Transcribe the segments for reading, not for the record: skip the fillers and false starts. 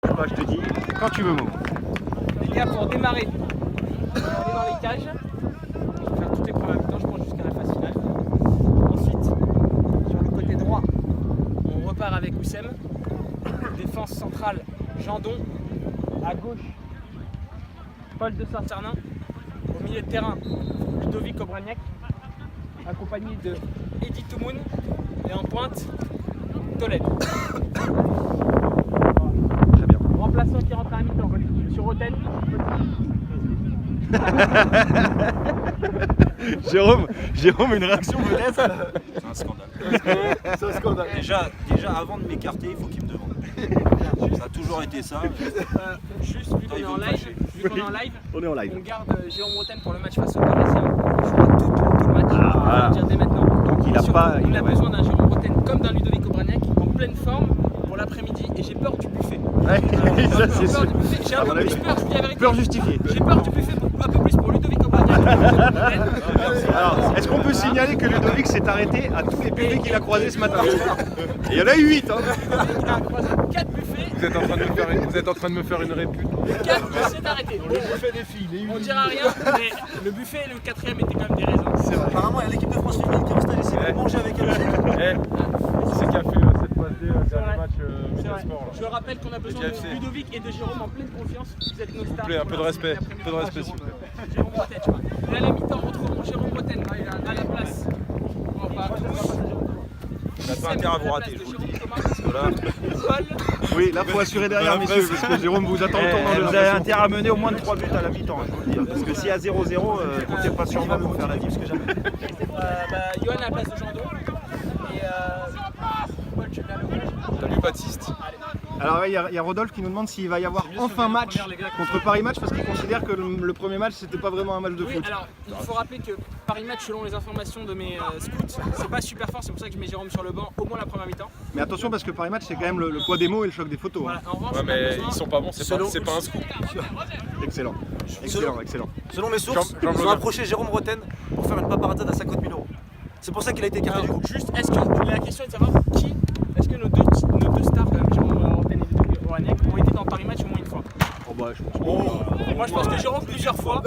Bah, je te dis, quand tu veux, Momo. Les gars, pour démarrer, on va aller dans les cages. Je vais faire toutes les premières mi-temps, je pense, jusqu'à la phase finale. Ensuite, sur le côté droit, on repart avec Oussem. Défense centrale, Jandon. À gauche, Paul de Saint-Cernin. Au milieu de terrain, Ludovic Obraniak, accompagné de Eddy Toumoun. Et en pointe, Tolède. Très bien. Remplaçant qui rentre à la mi-temps, sur Roten. Jérôme, une réaction peut-être? C'est un scandale. C'est un scandale. Déjà avant de m'écarter, il faut qu'il me demande. Ça a toujours été ça. Juste vu qu'on est en live, On est en live. on garde Jérôme Roten pour le match face au Parisien. Il jouera tout le match, voilà. on va dire dès maintenant. Donc il a Surtout, pas. on a besoin d'un Jérôme Roten comme d'un Ludovic Obraniak en pleine forme pour l'après-midi et j'ai peur du buffet. Ouais, ça c'est sûr. J'ai À un mon peu avis, plus peur, je dis la vérité. peur justifiée. J'ai peur du buffet un peu plus pour Ludovic Obraniak. Alors, est-ce qu'on peut signaler que Ludovic s'est arrêté à tous les buffets qu'il a croisés ce matin? Et il y en a eu 8 hein. Il a croisé 4 buffets, Vous êtes en train de me faire une répute. 4 s'est arrêté. Le buffet des filles, On dira rien, mais le buffet et le 4ème étaient quand même des raisins. C'est vrai. Apparemment, il y a l'équipe de France féminine qui est en stade ici pour manger avec elle. Qui c'est qui a fait cette passe D dernier match C'est vrai. Sport Je rappelle qu'on a besoin KFC. de Ludovic et de Jérôme en pleine confiance. Vous êtes nos stars. plaît, un peu de respect, L'après-midi. un peu de respect, s'il vous plaît. Jérôme Roten, tu vois. Et à la mi-temps, retrouvons Jérôme Roten à la place. On va Il n'a pas intérêt à vous rater, je vous le dis. Parce que là, Oui, là faut assurer derrière messieurs, parce que Jérôme vous attend le tournant de vous avez l'impression. intérêt à mener au moins de 3 buts à la mi-temps, je vous le dis. Parce que s'il y a 0-0, comptez pas sur moi pour faire la diff, parce que jamais. Johan à la place de Jandon. Et Paul, tu viens le rouge. Salut Baptiste. Alors il y a Rodolphe qui nous demande s'il va y avoir enfin match contre Paris Match parce qu'il considère que le premier match c'était pas vraiment un match de Oui, foot. alors il faut rappeler que Paris Match, selon les informations de mes scouts, c'est pas super fort, c'est pour ça que je mets Jérôme sur le banc au moins la première mi-temps. Mais attention parce que Paris Match c'est quand même le poids des mots et le choc des photos. Voilà, en revanche, Ouais, on a mais besoin- ils sont pas bons, c'est pas un scoop. Excellent. Excellent. Selon mes sources, Jean ils ont Bloga. approché Jérôme Roten pour faire une paparazade à 50 000 €. C'est pour ça qu'il a été écarté du Alors, groupe. juste, est-ce que la question est de savoir est-ce que nos deux stars, Jérôme Roten et Ludovic Obraniak, ont été dans Paris Match au moins une fois? Oh bah je pense. Moi je pense que Jérôme plusieurs fois.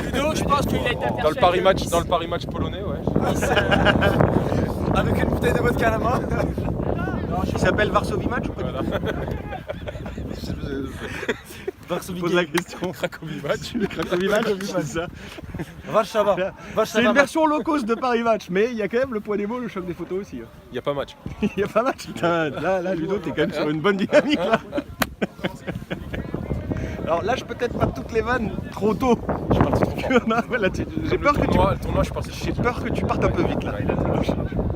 Ludo, je pense qu'il a été aperçu Dans le Paris avec match, Nice. dans le Paris match polonais, ouais. Avec une bouteille de vodka à la main. Il s'appelle Varsovie Match ou pas? Voilà. Je pose la question. Cracovie match. Varsovie Match, c'est ça. Valchava. C'est une version low cost de Paris Match, mais il y a quand même le poids des mots, le choc des photos aussi. hein. Il n'y a pas match. Il y a pas match. Putain, là Ludo t'es quand même sur une bonne dynamique là. Alors lâche peut-être pas toutes les vannes trop tôt. Je suis parti trop fort. Non, voilà, j'ai peur que tu Le tournoi, je suis parti. J'ai peur que tu partes un peu vite là.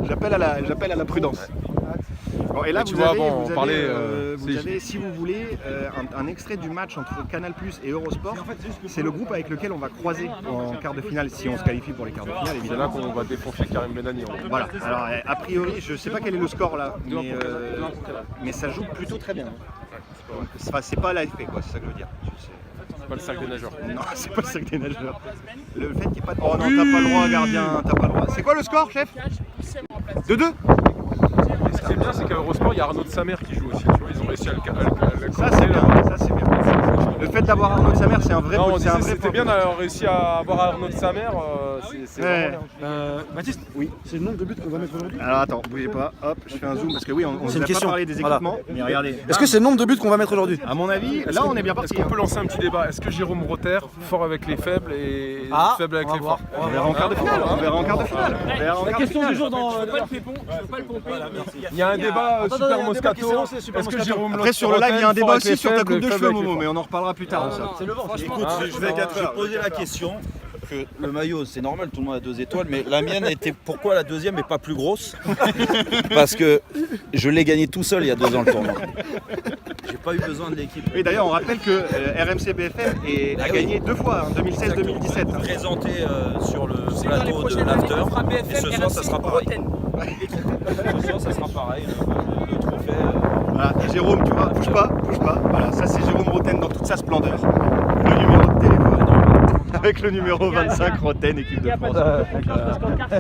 J'appelle à la prudence. Bon, et là, Et tu vous vois, avez, avant, vous on parlait, avez, vous c'est- avez, si vous voulez, un extrait du match entre Canal+ et Eurosport. C'est le groupe avec lequel on va croiser en quart de finale, si on se qualifie pour les quarts de finale, C'est là évidemment. qu'on va défoncer Karim Benani. Voilà. Alors, a priori, je sais pas quel est le score là, mais ça joue plutôt très bien. Donc, c'est pas l'AFP, quoi, c'est ça que je veux dire. C'est pas le sac des nageurs. Non, c'est pas le sac des nageurs. Le fait qu'il n'y ait pas de. Oh non, t'as pas le droit, gardien, t'as pas le droit. C'est quoi le score, chef? 2-2. Ce qui est bien, c'est qu'à Eurosport, il y a Arnaud de Samer qui joue aussi. Tu vois, ils ont réussi à le Ça c'est bien, ça c'est bien. Le fait d'avoir Arnaud de Samer, c'est un vrai Non, on c'est un disait vrai c'était point bien positif. d'avoir réussi à avoir Arnaud de Samer. C'est Ouais. vraiment bien. Baptiste, Oui. c'est le nombre de buts qu'on va mettre aujourd'hui. Alors attends, bougez pas, hop, je fais un zoom parce que oui, on C'est vous une a pas question. parlé des Voilà. équipements, mais regardez. Est-ce que c'est le nombre de buts qu'on va mettre aujourd'hui? À mon avis, là on est bien parti. Est-ce qu'on peut lancer un petit débat? Est-ce que Jérôme Roter, fort avec les faibles et faible avec on va les voir. forts? On verra en quart de finale. On verra en quart de finale. On verra en La quart de question finale. du jour dans. Je peux pas le pépon, je peux pas le pomper, mais Il y a un débat Attends, il y a Super un débat qui Moscato. s'est lancé, Super Est-ce que Moscato. Jérôme Après sur le live, il y a un débat fort avec aussi les sur ta faibles coupe et de faible cheveux, avec les Momo, forts? mais on en reparlera plus tard de ça. C'est le vent. franchement, écoute, franchement, je vais poser la question. Que le maillot, c'est normal, tout le monde a 2 étoiles, mais la mienne était pourquoi la deuxième n'est pas plus grosse? Parce que je l'ai gagné tout seul il y a 2 ans le tournoi. J'ai pas eu besoin de l'équipe. Et d'ailleurs, on rappelle que RMC BFM a gagné 2 fois, en 2016-2017. Présenté sur le c'est dans les plateau de prochaines années, l'after. on fera Et BFM, ce soir, ça sera pareil. Roten. Ce soir, ça sera pareil. Le trophée. Voilà, et Jérôme, tu vois, bouge pas. Voilà, ça c'est Jérôme Roten dans toute sa splendeur. Le numéro de téléphone. avec le numéro 25 Roten, équipe de France.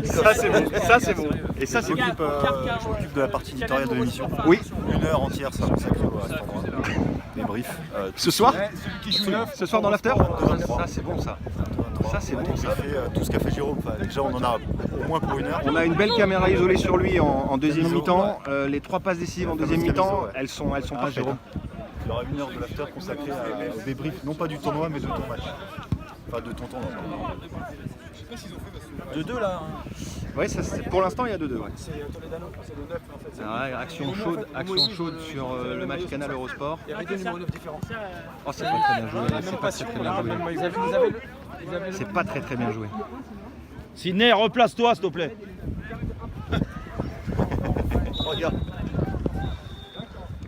Ça c'est bon, ça c'est bon. Et ça c'est Je m'occupe de la partie éditoriale de l'émission. Oui. 1 heure entière sera consacrée à cet endroit. Des briefs. Ce soir Ce soir dans l'after. Ça c'est bon ça. Ça c'est bon ça. Tout ce qu'a fait Jérôme. Enfin, déjà on en a au moins pour 1 heure. On a une belle caméra isolée sur lui en deuxième mi-temps. Les 3 passes décisives en deuxième mi-temps, elles sont parfaites. Il y aura 1 heure de l'after consacrée au débrief, non pas du tournoi mais de ton match. Enfin de ton tournoi. 2-2 là. Oui, pour l'instant il y a 2-2. Ouais. C'est Toledano, c'est le 9 en fait. Action chaude sur le match Canal Eurosport. Il y avait 2 numéros 9 différents. Oh c'est pas très bien joué. C'est pas très bien joué. C'est pas très bien joué. Sidney, replace-toi s'il te plaît. Regarde.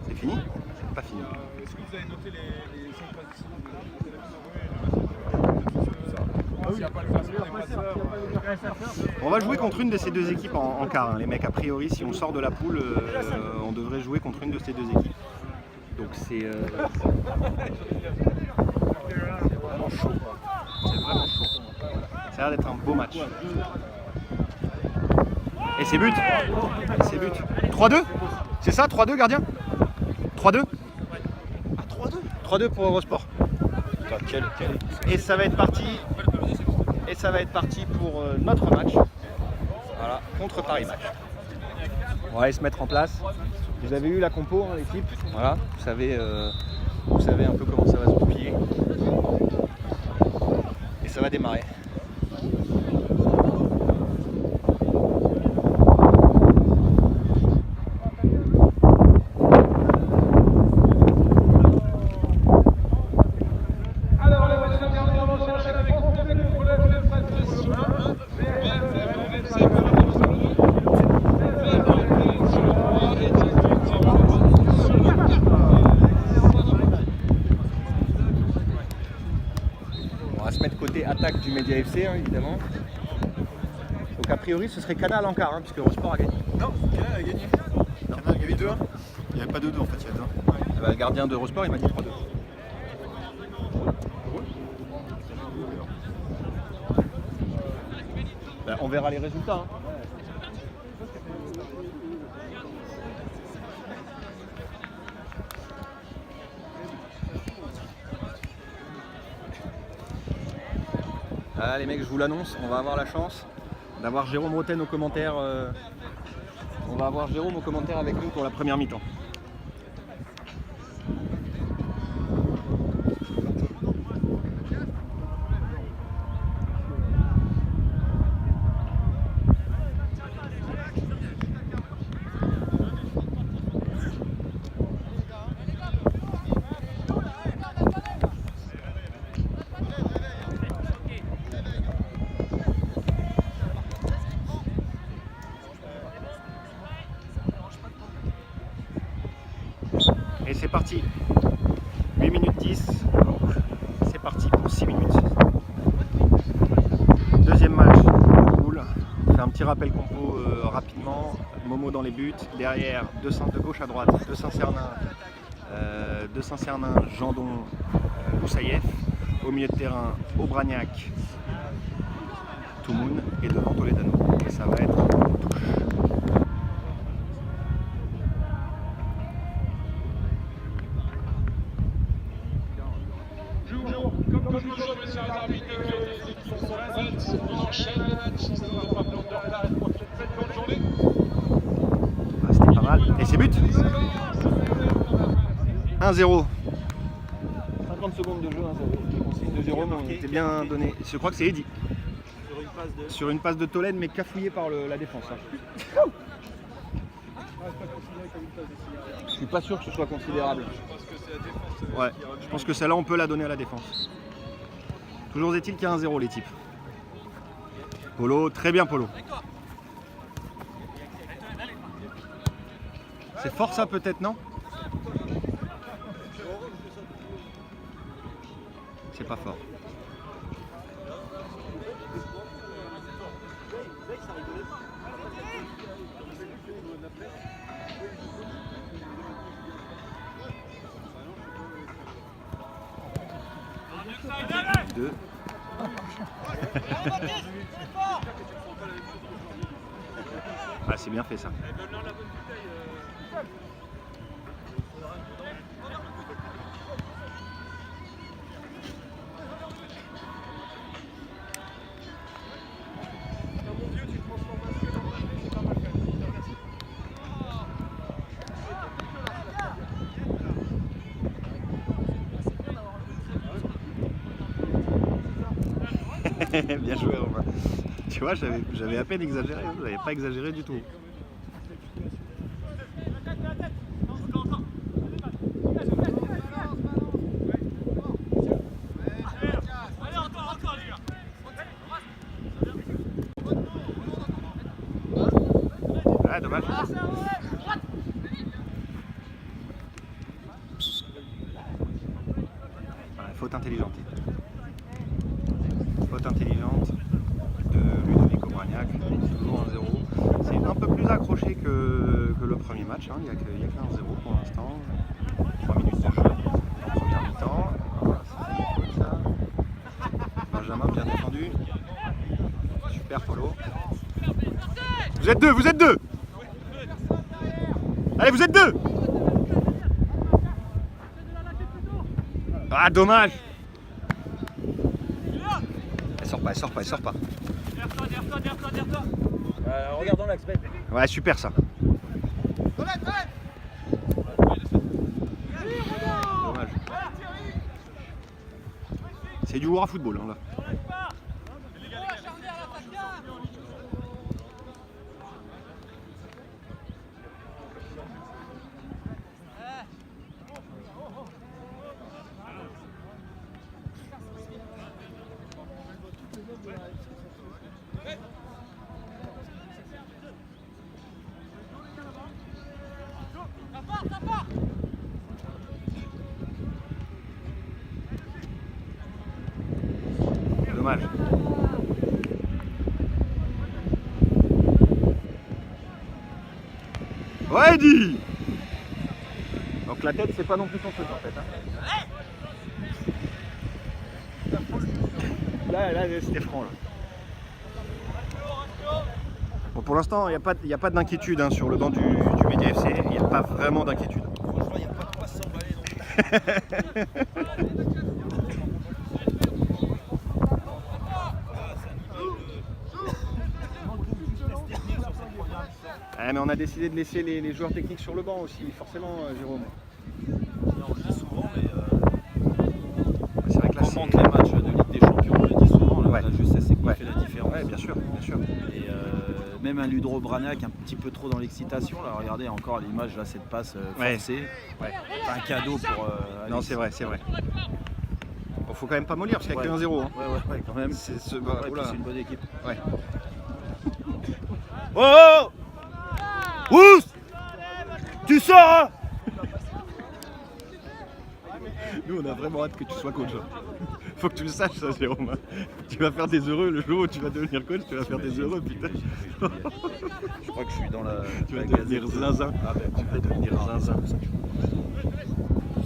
C'est fini? C'est pas fini. Est-ce que vous avez noté les 5 passes décisives? On va jouer contre une de ces deux équipes en quart. Hein. Les mecs, a priori, si on sort de la poule, on devrait jouer contre une de ces deux équipes. Donc c'est vraiment chaud. C'est vraiment chaud. Ça a l'air d'être un beau match. Et c'est but. 3-2. C'est ça, 3-2 gardien? 3-2. 3-2 pour Eurosport. Et ça va être parti. Pour notre match. Voilà, contre Paris Match. On va aller se mettre en place. Vous avez eu la compo, hein, l'équipe. Voilà, vous savez un peu comment ça va se goupiller. Et ça va démarrer. Attaque du Média FC, hein, évidemment. Donc a priori ce serait Canal en quart, hein, puisque Eurosport a gagné. Non, Canal a gagné. Canal, il y avait 2-1. Il n'y avait pas 2-2 en fait, il y avait 1. Ah bah, le gardien d'Eurosport il m'a dit 3-2. Bah, on verra les résultats. Hein. Ah, les mecs, je vous l'annonce, on va avoir la chance d'avoir Jérôme Roten au commentaire. On va avoir Jérôme au commentaire avec nous pour la première mi-temps. Et c'est parti, 8 minutes 10, c'est parti pour 6 minutes. Deuxième match, cool. On fait un petit rappel compo rapidement. Momo dans les buts, derrière deux centres de gauche à droite, de Saint-Cernin, Jandon, Boussaïef. Au milieu de terrain, Aubragnac, Toumoun et devant Toledano. Et ça va être touche. C'était pas mal. Et c'est but 1-0. 50 secondes de jeu, hein, ça 2-0, mais on était bien donné. Je crois que c'est Eddy. Sur une passe de Tolède, mais cafouillé par la défense. Hein. Je suis pas sûr que ce soit considérable. Ouais, je pense que celle-là, on peut la donner à la défense. Toujours est-il qu'il y a 1-0 les types. Polo, très bien Polo. C'est fort ça peut-être, non? C'est pas fort. Deux. Ah, c'est bien fait ça. Bien joué Romain. Tu vois, j'avais à peine exagéré, j'avais pas exagéré du tout. Ah, dommage. Voilà, faute intelligente. Faute intelligente de Ludovico Bragnac, toujours 1-0. C'est un peu plus accroché que le premier match, hein. Il n'y a que 1-0 pour l'instant. 3 minutes de jeu en première mi-temps. Voilà, ça. Benjamin bien défendu. Super Polo. Vous êtes deux, vous êtes deux. Allez, vous êtes deux. Ah, dommage. Elle sort pas. Regarde dans l'axe, Ben. Ouais, super ça. Dommage. C'est du Wara football hein, là. Dommage. Ouais, Eddie. Donc la tête, c'est pas non plus son truc en fait. Hein. Là, c'était franc là. Bon, pour l'instant, il n'y a pas d'inquiétude hein, sur le banc du Média FC. Il n'y a pas vraiment d'inquiétude. Franchement, il n'y a pas de quoi s'emballer non plus. Ouais, mais on a décidé de laisser les joueurs techniques sur le banc aussi, forcément, Jérôme. On le dit souvent, mais C'est vrai que là, on monte les matchs de Ligue des Champions, on le dit souvent, Ouais. la justesse c'est qui Ouais. fait la différence. Ouais, bien sûr. Et même un Ludo Bragnac un petit peu trop dans l'excitation. Là, regardez encore l'image là, cette passe forcée. Ouais. Un cadeau pour. Non, Alice. c'est vrai. Bon, faut quand même pas mollir parce qu'il y a que 1-0. Hein. Ouais, quand même. C'est ce... Ouais, puis oula. c'est une bonne équipe. Ouais. Oh Ous Tu sors hein. Nous, on a vraiment hâte que tu sois coach. Hein. Faut que tu le saches, ça, Jérôme. Tu vas faire des heureux le jour où tu vas devenir coach. Tu vas faire des heureux, putain. Je crois que je suis dans la. Tu vas la devenir gazette. zinzin. Ah ben complètement. Devenir zinzin.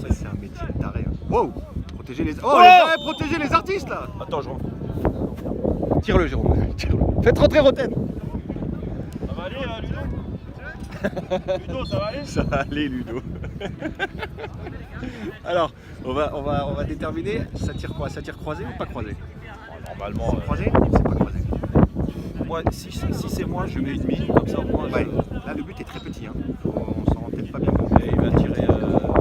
Ça, c'est un métier de taré. Hein. Wow. Protéger les... Oh protéger les artistes, là. Attends, je rentre. Tire-le, Jérôme. Tire-le. Faites rentrer Roten. Ça va aller, Ludo Ludo, ça va aller. Ça va aller, Ludo. Alors, on va déterminer. Ça tire quoi? Ça tire croisé ou pas croisé? Normalement, Croisé? C'est pas croisé. moi, si c'est moi, je mets une mine, comme ça, moi, Ouais. Là, le but est très petit. Hein. On s'en rend peut-être pas bien compte. il va tirer.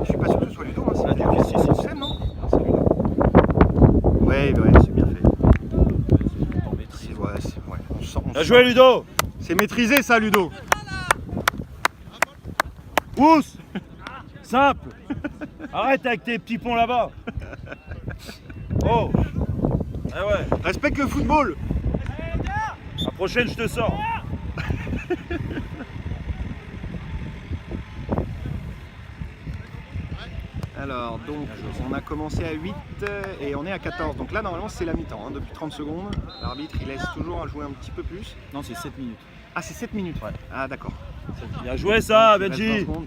Je suis pas sûr que ce soit Ludo. Hein. C'est Ludo, Ludo. si, C'est non? C'est Ludo. Ouais, c'est bien fait. Ouais. On sent. Bien joué, Ludo. C'est maîtrisé, ça, Ludo. Ous Simple. Arrête avec tes petits ponts là-bas. Oh. Ah ouais. Respecte le football. La prochaine, je te sors. Alors, donc, on a commencé à 8 et on est à 14. Donc là, normalement, c'est la mi-temps. Hein. Depuis 30 secondes, l'arbitre, il laisse toujours à jouer un petit peu plus. Non, c'est 7 minutes. Ah, c'est 7 minutes. Ouais. Ah, d'accord. Bien joué ça, Il reste 20 Benji. secondes.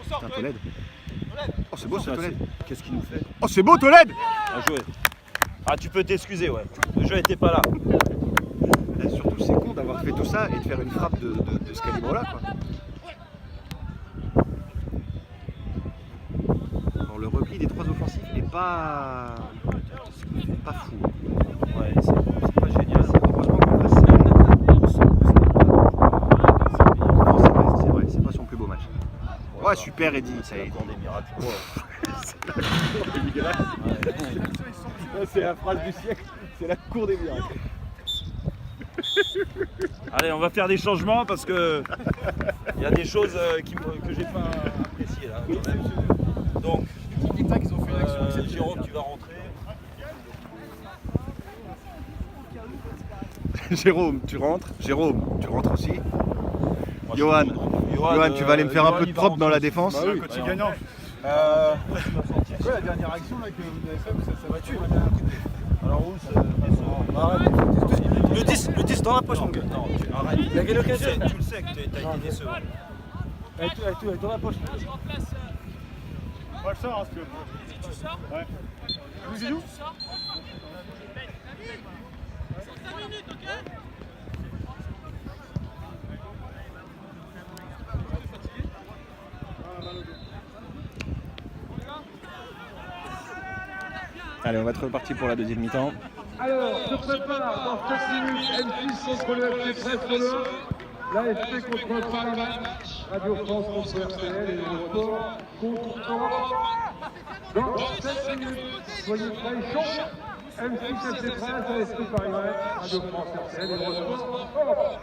Putain, Tolède. Oh, c'est beau, ce Tolède. Qu'est-ce qu'il nous fait? Oh, c'est beau, Tolède. Bien joué. Ah, tu peux t'excuser, ouais. Le jeu était pas là. Et surtout, c'est con d'avoir fait tout ça et de faire une frappe de ce calibre-là, quoi. Alors, le repli des 3 offensifs n'est pas fou. Ouais, c'est pas génial. Heureusement qu'on passe. Non, c'est vrai, c'est pas son plus beau match. Ouais, super, Eddy. C'est la cour des miracles. C'est la phrase du siècle, c'est la cour des miracles. Allez, on va faire des changements parce que il y a des choses que j'ai pas appréciées là. Quand même. Donc, Jérôme, tu vas rentrer. Jérôme, tu rentres. Jérôme, tu rentres aussi. Johan, tu vas aller me faire un peu de propre dans la défense. Bah oui, quand il gagnant. C'est quoi la dernière action là que vous avez fait? Ça va tuer. Alors, Le 10 dans la poche, mon gars. non, arrête. Il a gagné l'occasion. Tu le sais que tu as été décevant. Avec dans la poche. Moi je sors, hein, si tu veux. Tu sors? Ouais. Vous y jouez? Allez, on va être reparti pour la deuxième mi-temps. Alors, se prépare dans 4 minutes M6 contre le FC Brest-Lyon, l'AFC contre Paris, Radio France contre RTL et le sport contre Europe. Dans 7 minutes, soyez prêts, chaud. M6 FC Brest, AFC Paris, Radio France RTL et le sport Europe.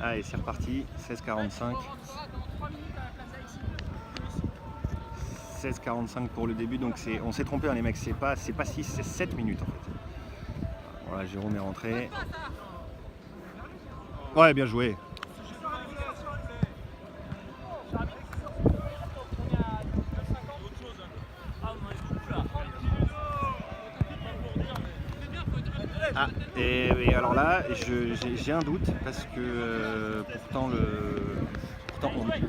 Allez, c'est reparti, 16h45. 16h45 pour le début, donc on s'est trompé, hein, les mecs, c'est pas 6, c'est 7 minutes en fait. Voilà, Jérôme est rentré. Ouais, bien joué. Ah, et alors là, j'ai un doute parce que pourtant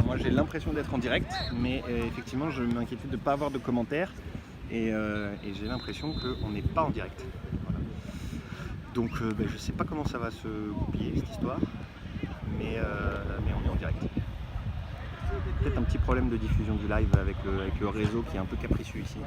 moi j'ai l'impression d'être en direct, mais effectivement je m'inquiétais de ne pas avoir de commentaires et j'ai l'impression qu'on n'est pas en direct. Voilà. Donc je sais pas comment ça va se goupiller cette histoire, mais on est en direct. Peut-être un petit problème de diffusion du live avec le réseau qui est un peu capricieux ici.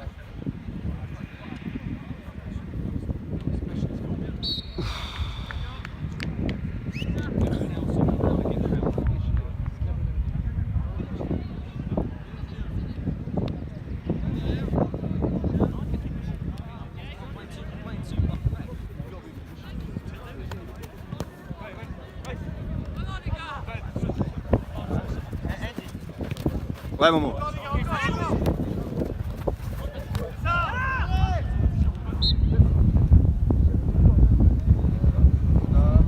Ouais, Momo.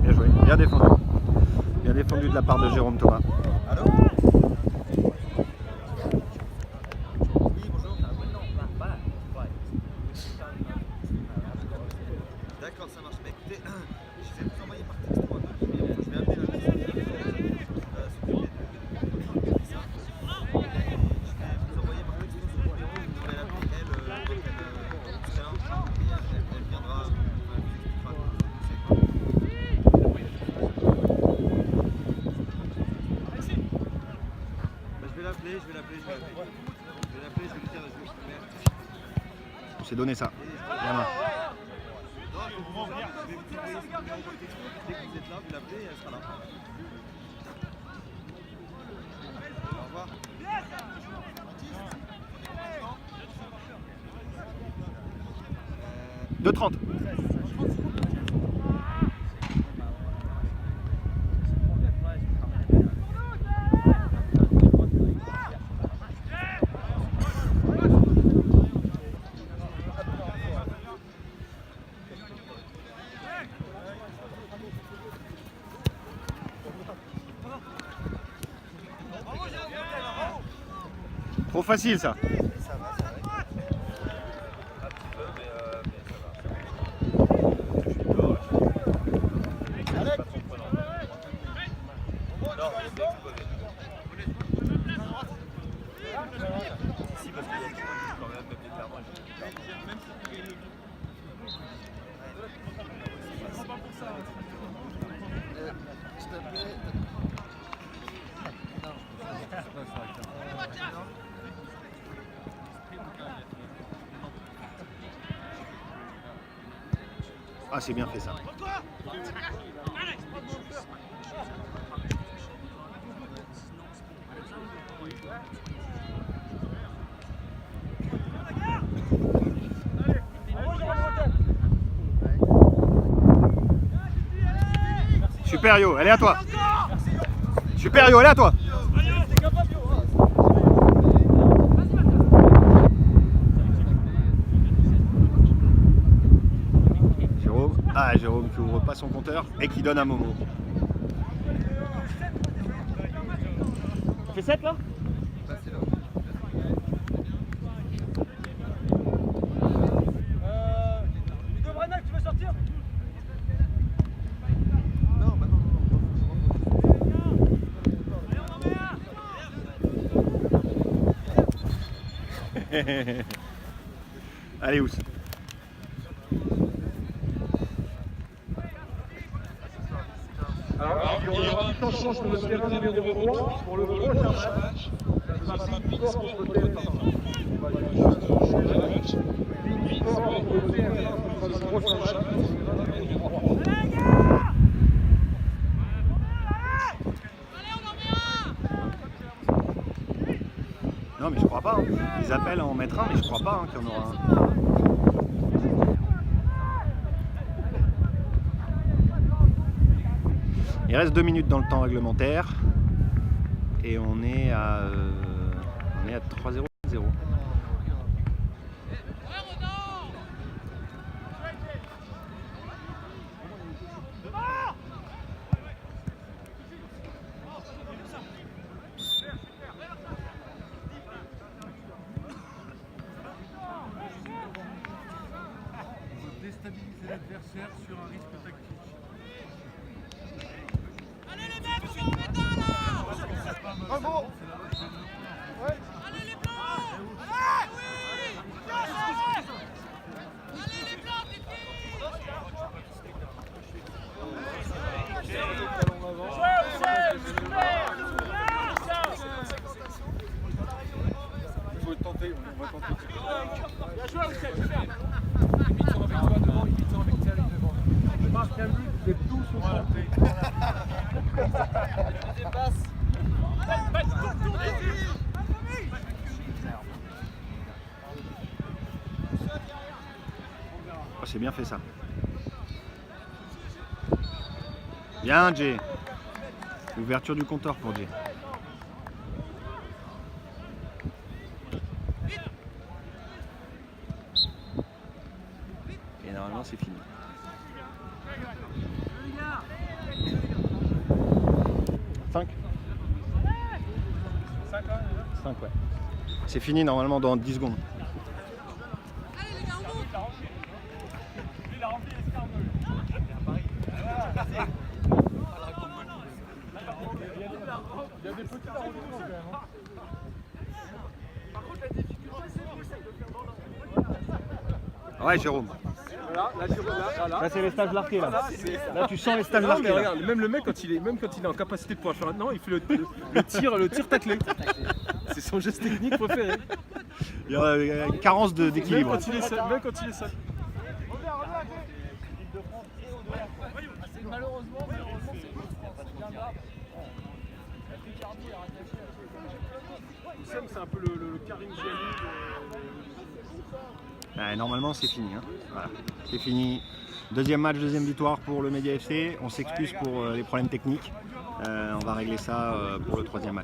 Bien joué, bien défendu. Bien défendu de la part de Jérôme Thomas. D'accord, ça marche. Mais écoutez, je vais vous envoyer par texto un document. Je vais appeler la personne qui va s'occuper de ça. Je vais vous envoyer par texto son numéro. Vous pourrez l'appeler elle, quand elle sera, et elle viendra vous expliquera c'est quoi. Je vais l'appeler, je vais lui dire, je vais On s'est donné ça. Bien là. dès que vous êtes là, vous l'appelez et elle sera là. Au revoir. 2h30. Trop facile ça. Ah, c'est bien fait ça. Super Yo, elle est à toi. Super Yo, elle est à toi. Jérôme. Ah, Jérôme qui ouvre pas son compteur et qui donne à Momo. On fait 7 là? Allez, Ous. Alors, il y aura un changement sur le terrain numéro 3 pour le prochain match. Ça sera Sport contre TF1. Sport contre TF1, ce sera le prochain match. Non, mais je crois pas. Hein. Ils appellent à en mettre un, mais je crois pas hein, qu'il y en aura un. Il reste 2 minutes dans le temps réglementaire et on est à 3-0. Déstabiliser l'adversaire sur un risque tactique. Bravo. Allez les blancs! Allez! Oui! Allez les blancs, t'es Il faut le tenter, on va tenter. Bien joué, Oussem, super. Limite, on avec toi devant, limite, on avec Thierry devant. Je marque un but, c'est tout sur le Tu dépasses. Oh, c'est bien fait ça. Bien, Jay. Ouverture du compteur pour Jay. Et normalement, c'est fini. 5 5, ouais. C'est fini normalement dans 10 secondes. Allez les gars, on monte! Il y a des petits arrondissements quand même. Hein. Par contre, la difficulté, c'est possible de faire dans Ouais, Jérôme. Voilà, là, Là, c'est les stages larqués là. Là, tu sens les stages Non, larqués. mais là. regarde, même le mec quand il est en capacité de pouvoir faire maintenant, il fait le tir taclé. C'est son geste technique préféré. Il y a une carence Même d'équilibre. quand il est seul. Malheureusement, c'est bien grave. Oussem, c'est un peu le Karim Gianni. Ouais, normalement, c'est fini. Hein. Voilà. C'est fini. Deuxième match, deuxième victoire pour le Média FC. On s'excuse pour les problèmes techniques. On va régler ça pour le troisième match.